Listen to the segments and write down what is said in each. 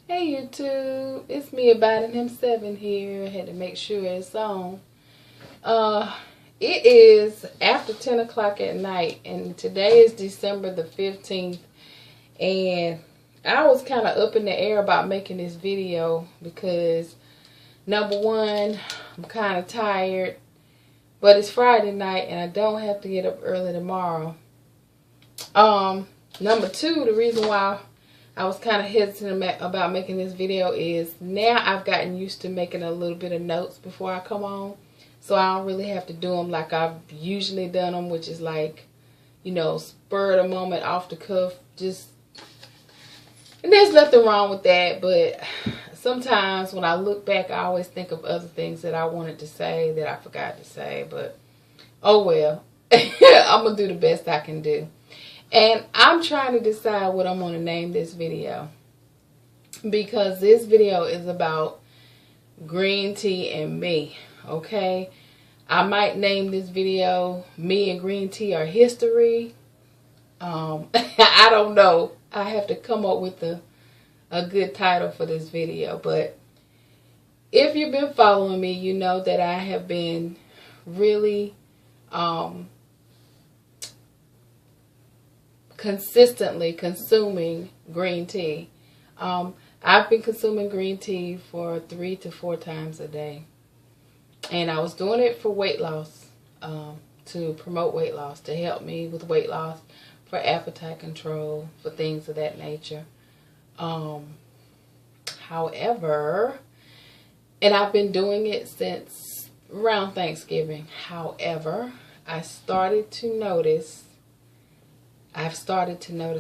Hey YouTube, it's me Abiding Him 7 here. Had to make sure it's on. It is after 10 o'clock at night, and today is December the 15th, and I was kind of up in the air about making this video because, number one, I'm kind of tired, but it's Friday night and I don't have to get up early tomorrow. Number two, the reason why I was kind of hesitant about making this video is now I've gotten used to making a little bit of notes before I come on. So I don't really have to do them like I've usually done them, which is like, you know, spur of the moment, off the cuff. And there's nothing wrong with that, but sometimes when I look back, I always think of other things that I wanted to say that I forgot to say. But oh well, I'm going to do the best I can do. And I'm trying to decide what I'm going to name this video, because this video is about green tea and me, okay? I might name this video Me and Green Tea Are History. I don't know. I have to come up with a good title for this video. But if you've been following me, you know that I have been really consistently consuming green tea. I've been consuming green tea for 3 to 4 times a day. And I was doing it for weight loss, to promote weight loss, to help me with weight loss, for appetite control, for things of that nature. However, and I've been doing it since around Thanksgiving. However, I've started to notice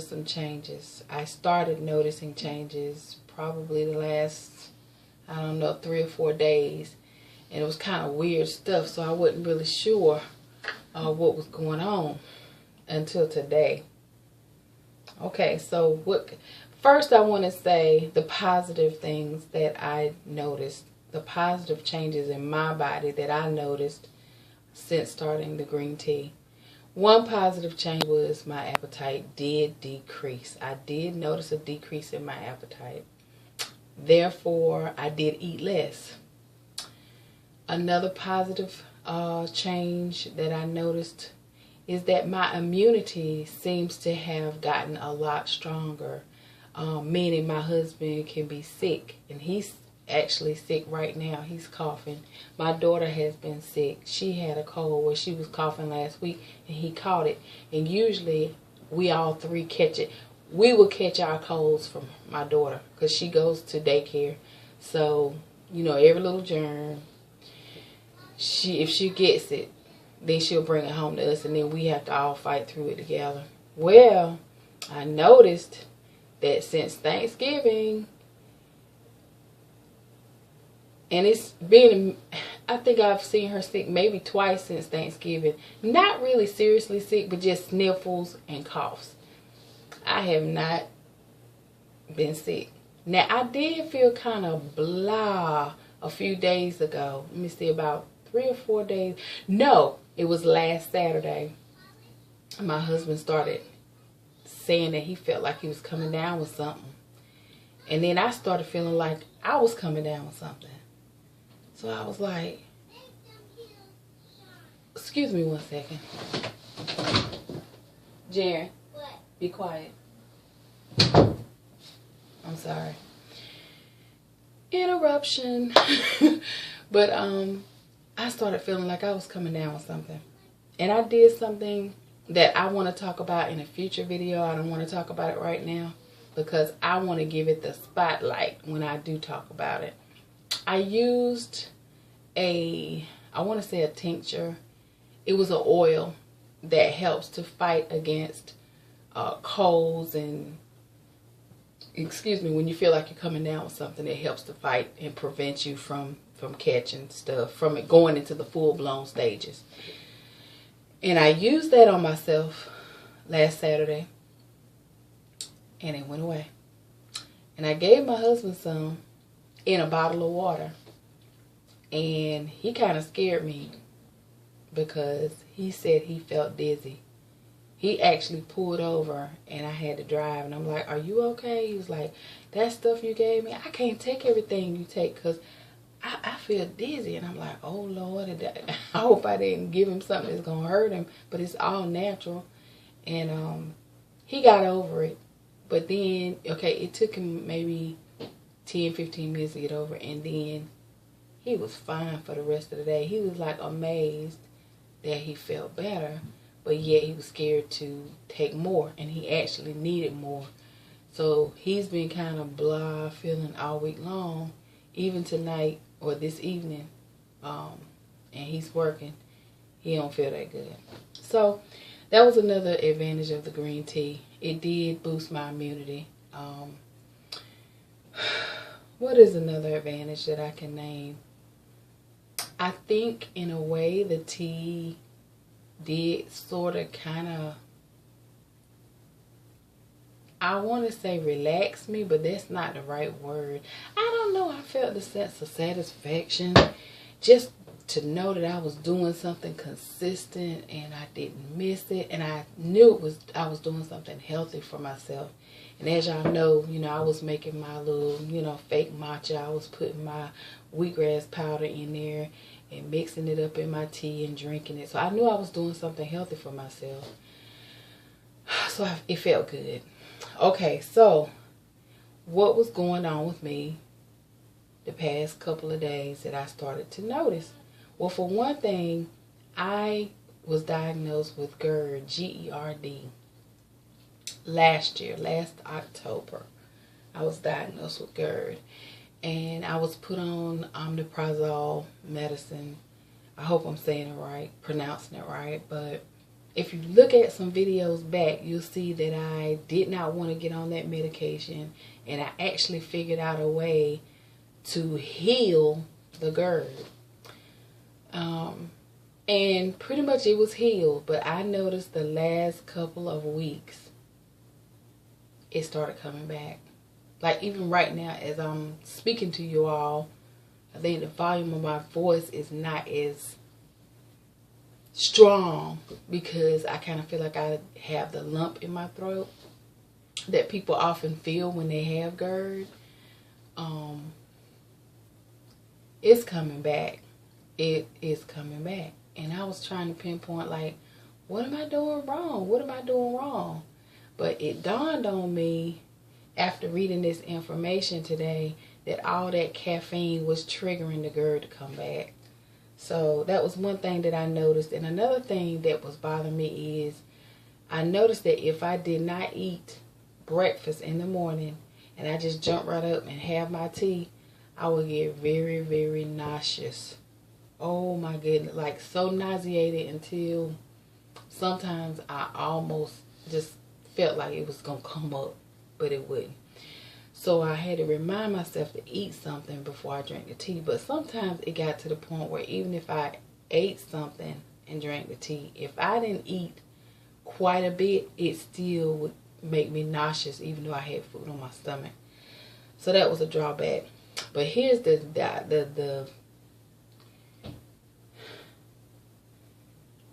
some changes. I started noticing changes probably the last, I don't know, 3 or 4 days. And it was kind of weird stuff, so I wasn't really sure what was going on until today. Okay, so first I want to say the positive things that I noticed, the positive changes in my body that I noticed since starting the green tea. One positive change was my appetite did decrease. I did notice a decrease in my appetite. Therefore, I did eat less. Another positive change that I noticed is that my immunity seems to have gotten a lot stronger. Meaning my husband can be sick, and he's actually sick right now. He's coughing. My daughter has been sick. She had a cold where she was coughing last week, and he caught it. And usually we all three catch it. We will catch our colds from my daughter because she goes to daycare. So, you know, every little germ, if she gets it, then she'll bring it home to us, and then we have to all fight through it together. Well, I noticed that since Thanksgiving, and it's been, I think I've seen her sick maybe twice since Thanksgiving. Not really seriously sick, but just sniffles and coughs. I have not been sick. Now, I did feel kind of blah a few days ago. Let me see, about 3 or 4 days. No, it was last Saturday. My husband started saying that he felt like he was coming down with something. And then I started feeling like I was coming down with something. So I was like, excuse me one second. Jaren, what? Be quiet. I'm sorry. Interruption. But I started feeling like I was coming down with something. And I did something that I want to talk about in a future video. I don't want to talk about it right now because I want to give it the spotlight when I do talk about it. I used I want to say a tincture. It was an oil that helps to fight against colds and, excuse me, when you feel like you're coming down with something, it helps to fight and prevent you from catching stuff, from it going into the full-blown stages. And I used that on myself last Saturday, and it went away. And I gave my husband some in a bottle of water. And he kind of scared me because he said he felt dizzy. He actually pulled over and I had to drive. And I'm like, are you okay? He was like, that stuff you gave me, I can't take everything you take because I feel dizzy. And I'm like, oh Lord, I hope I didn't give him something that's going to hurt him. But it's all natural. And he got over it. But then, okay, it took him maybe 10-15 minutes to get over. And then he was fine for the rest of the day. He was like amazed that he felt better. But yet he was scared to take more. And he actually needed more. So he's been kind of blah feeling all week long. Even tonight or this evening. And he's working. He don't feel that good. So that was another advantage of the green tea. It did boost my immunity. What is another advantage that I can name? I think in a way the tea did sort of kind of, I want to say relax me, but that's not the right word. I don't know. I felt the sense of satisfaction just to know that I was doing something consistent and I didn't miss it. And I knew I was doing something healthy for myself. And as y'all know, I was making my little, fake matcha. I was putting my wheatgrass powder in there and mixing it up in my tea and drinking it. So I knew I was doing something healthy for myself. So it felt good. Okay, so what was going on with me the past couple of days that I started to notice? Well, for one thing, I was diagnosed with GERD, G-E-R-D. Last October, I was diagnosed with GERD. And I was put on omeprazole medicine. I hope I'm saying it right, pronouncing it right. But if you look at some videos back, you'll see that I did not want to get on that medication. And I actually figured out a way to heal the GERD. And pretty much it was healed. But I noticed the last couple of weeks, it started coming back. Like even right now as I'm speaking to you all, I think the volume of my voice is not as strong because I kind of feel like I have the lump in my throat that people often feel when they have GERD. It's coming back. It is coming back. And I was trying to pinpoint, like, what am I doing wrong? What am I doing wrong? But it dawned on me after reading this information today that all that caffeine was triggering the GERD to come back. So that was one thing that I noticed. And another thing that was bothering me is I noticed that if I did not eat breakfast in the morning and I just jump right up and have my tea, I would get very, very nauseous. Oh my goodness, like so nauseated until sometimes I almost just felt like it was going to come up, but it wouldn't. So I had to remind myself to eat something before I drank the tea. But sometimes it got to the point where even if I ate something and drank the tea, if I didn't eat quite a bit, it still would make me nauseous even though I had food on my stomach. So that was a drawback. But here's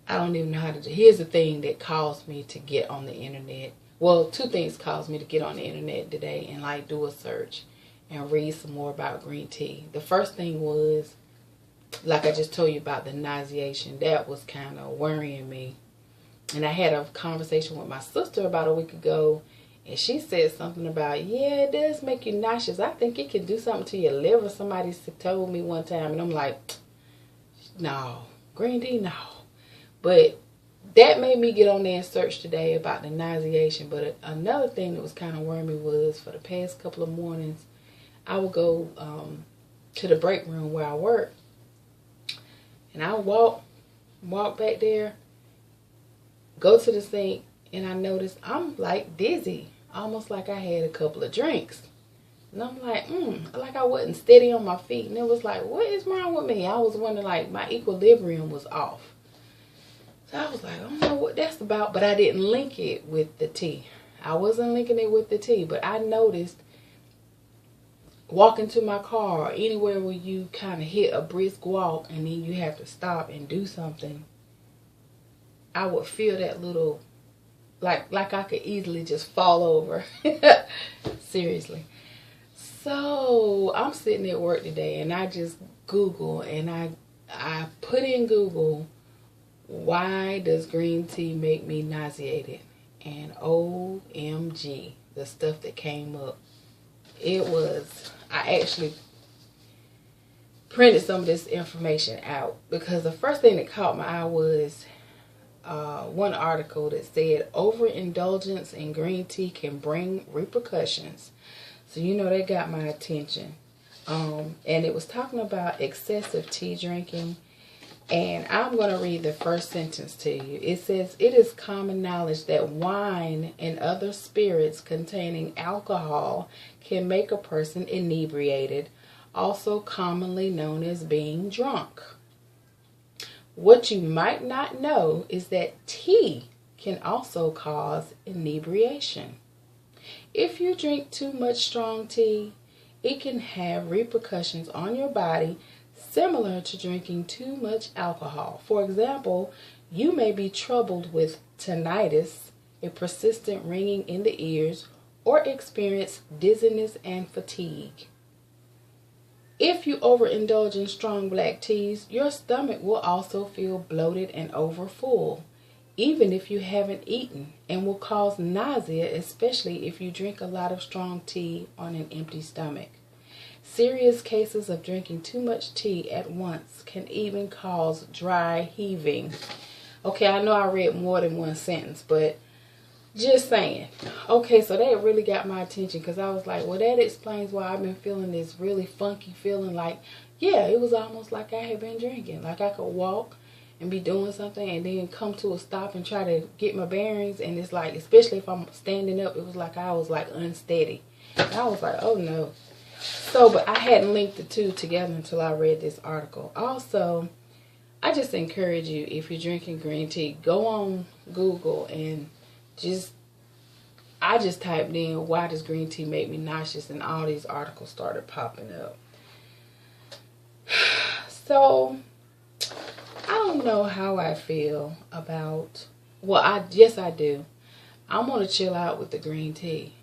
I don't even know how to do. Here's the thing that caused me to get on the internet. Well, two things caused me to get on the internet today and like do a search and read some more about green tea. The first thing was, like I just told you about the nauseation. That was kind of worrying me. And I had a conversation with my sister about a week ago. And she said something about, yeah, it does make you nauseous. I think it can do something to your liver. Somebody told me one time. And I'm like, no, green tea, no. But that made me get on there and search today about the nauseation. But another thing that was kind of worrying me was for the past couple of mornings, I would go to the break room where I work. And I would walk back there, go to the sink, and I noticed I'm like dizzy. Almost like I had a couple of drinks. And I'm like, like I wasn't steady on my feet. And it was like, what is wrong with me? I was wondering, like, my equilibrium was off. So I was like, I don't know what that's about. But I didn't link it with the tea. I wasn't linking it with the tea. But I noticed walking to my car or anywhere where you kind of hit a brisk walk and then you have to stop and do something, I would feel that little like I could easily just fall over. Seriously. So I'm sitting at work today and I just Google and I put in Google, why does green tea make me nauseated? And OMG, the stuff that came up. I actually printed some of this information out because the first thing that caught my eye was one article that said overindulgence in green tea can bring repercussions. So that got my attention. And it was talking about excessive tea drinking. And I'm going to read the first sentence to you. It says, it is common knowledge that wine and other spirits containing alcohol can make a person inebriated, also commonly known as being drunk. What you might not know is that tea can also cause inebriation. If you drink too much strong tea, it can have repercussions on your body similar to drinking too much alcohol. For example, you may be troubled with tinnitus, a persistent ringing in the ears, or experience dizziness and fatigue. If you overindulge in strong black teas, your stomach will also feel bloated and overfull, even if you haven't eaten, and will cause nausea, especially if you drink a lot of strong tea on an empty stomach. Serious cases of drinking too much tea at once can even cause dry heaving. Okay, I know I read more than one sentence, but just saying. Okay, so that really got my attention because I was like, well, that explains why I've been feeling this really funky feeling like, yeah, it was almost like I had been drinking. Like I could walk and be doing something and then come to a stop and try to get my bearings. And it's like, especially if I'm standing up, it was like I was like unsteady. And I was like, oh no. So, but I hadn't linked the two together until I read this article. Also, I just encourage you, if you're drinking green tea, go on Google and I just typed in, why does green tea make me nauseous? And all these articles started popping up. So, I don't know how I feel about, yes I do. I'm going to chill out with the green tea.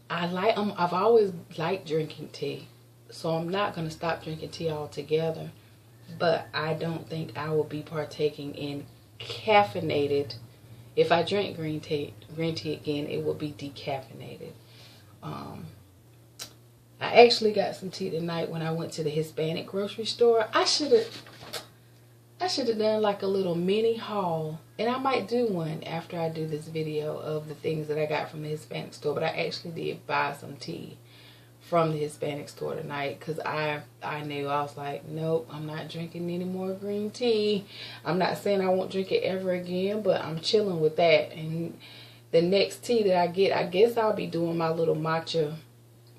I've always liked drinking tea, so I'm not going to stop drinking tea altogether, but I don't think I will be partaking in caffeinated. If I drink green tea again, it will be decaffeinated. I actually got some tea tonight when I went to the Hispanic grocery store. I should have done like a little mini haul, and I might do one after I do this video of the things that I got from the Hispanic store. But I actually did buy some tea from the Hispanic store tonight because I knew, I was like, nope, I'm not drinking any more green tea. I'm not saying I won't drink it ever again, but I'm chilling with that. And the next tea that I get, I guess I'll be doing my little matcha,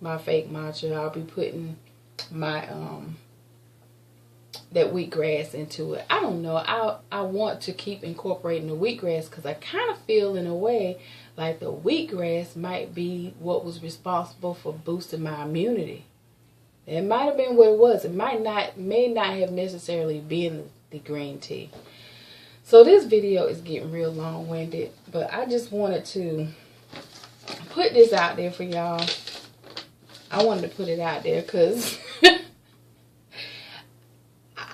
my fake matcha. I'll be putting my that wheatgrass into it. I don't know. I want to keep incorporating the wheatgrass because I kind of feel in a way like the wheatgrass might be what was responsible for boosting my immunity. It might have been what it was. It may not have necessarily been the green tea. So this video is getting real long-winded, but I just wanted to put this out there for y'all. I wanted to put it out there because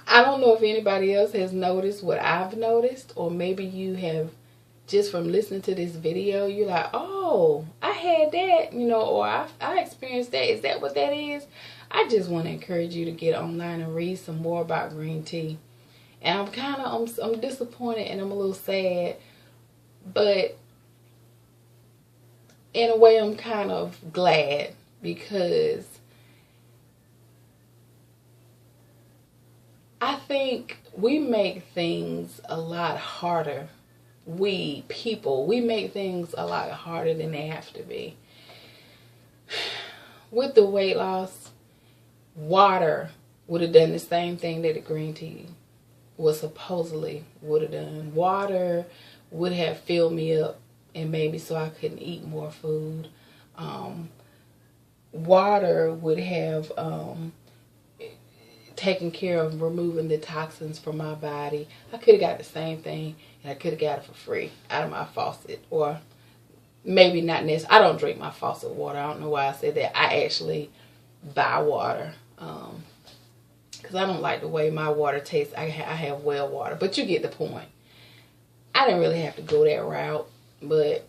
I don't know if anybody else has noticed what I've noticed, or maybe you have, just from listening to this video, you're like, oh, I had that, or I experienced that. Is that what that is? I just want to encourage you to get online and read some more about green tea. And I'm disappointed and I'm a little sad, but in a way I'm kind of glad, because I think we make things a lot harder. We make things a lot harder than they have to be. With the weight loss, water would have done the same thing that the green tea was supposedly would have done. Water would have filled me up and made me so I couldn't eat more food. Water would have taking care of removing the toxins from my body. I could have got the same thing, and I could have got it for free out of my faucet. Or maybe not necessarily. I don't drink my faucet water. I don't know why I said that. I actually buy water because I don't like the way my water tastes. I have well water, but you get the point. I didn't really have to go that route, but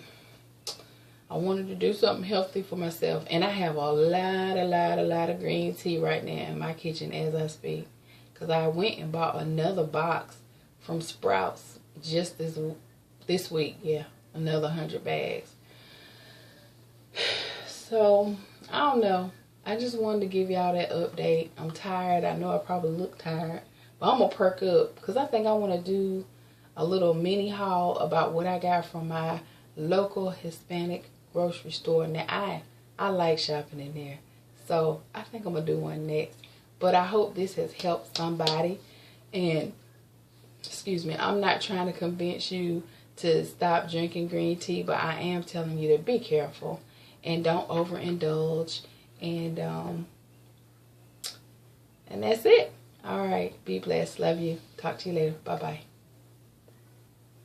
I wanted to do something healthy for myself. And I have a lot of green tea right now in my kitchen as I speak. Because I went and bought another box from Sprouts just this week. Yeah, another 100 bags. So, I don't know. I just wanted to give y'all that update. I'm tired. I know I probably look tired. But I'm going to perk up. Because I think I want to do a little mini haul about what I got from my local Hispanic grocery store. Now I like shopping in there, so I think I'm gonna do one next. But I hope this has helped somebody. And excuse me, I'm not trying to convince you to stop drinking green tea, but I am telling you to be careful and don't overindulge. And that's it. All right, be blessed. Love you. Talk to you later. Bye bye.